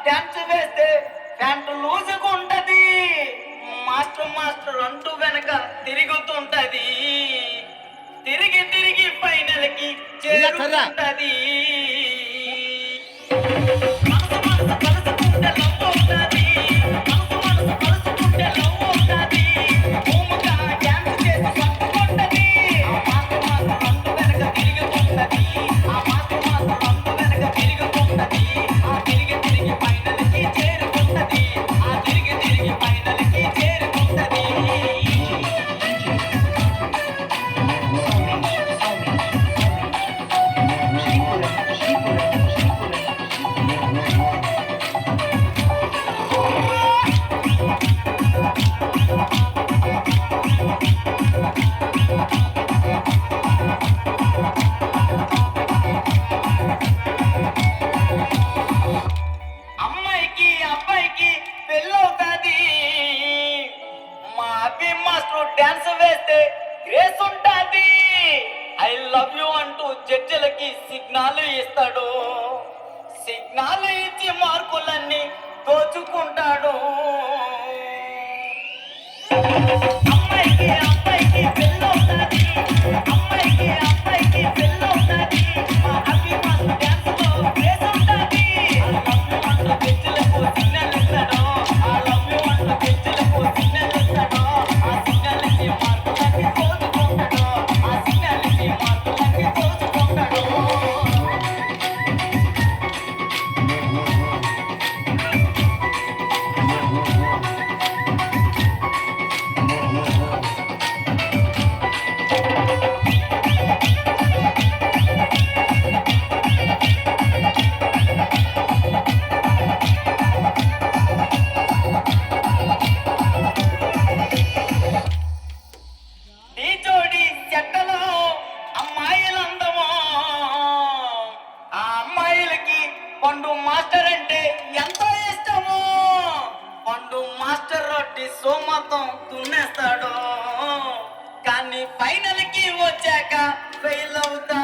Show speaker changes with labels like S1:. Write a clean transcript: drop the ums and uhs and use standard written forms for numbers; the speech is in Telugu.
S1: డాన్స్ వేస్తే ప్యాంటు లూజుగా ఉంటది. మాస్టర్ మాస్టర్ అంటూ వెనక తిరుగుతుంటది. తిరిగి తిరిగి ఫైనల్ కి చేరుకుంటది. మనసు మనసు కలుసుకుంటే లవ్ అవుతది. మనసు మనసు కలుసుకుంటే లవ్ అవుతది. భూమిగా డాన్స్ చేసి పట్టుకుంటది. ఆ మాస్టర్ మాస్టర్ అంటూ వెనక తిరుగుతుంటది. ఆ మాస్టర్ మాస్టర్ అంటూ వెనక తిరుగుతుంటది. ఆ తిరిగి తిరిగి ఫైనల్ కి చేరుకుంటది. ఆ తిరిగి తిరిగి ఫైనల్ కి చేరుకుంటది. అమ్మాయికి అబ్బాయికి పెళ్ళవుతాది. మా అభి మాస్టర్ డాన్స్ వేస్తే గ్రేస్ ఉంటాది. ఐ లవ్ యు అంటూ జడ్జిలకి సిగ్నల్ ఇస్తాడు. సిగ్నల్ ఇచ్చి మార్కులన్నీ దోచుకుంటాడు. అమ్మాయికి అబ్బాయికి పెళ్ళవుతాది. అమ్మాయికి అబ్బాయికి పెళ్ళవుతాది. మా అభి మాస్టర్ డాన్స్ లో గ్రేస్ ఉంటాది. ఈ జోడి చెట్టలో అమ్మాయిలందమో. ఆ అమ్మాయిలకి పండు మాస్టర్ అంటే ఎంతో ఇష్టము. పండు మాస్టర్ రొట్టి సోమతం తున్నేస్తాడు. కానీ ఫైనల్ కి వచ్చాక ఫెయిల్ అవుతా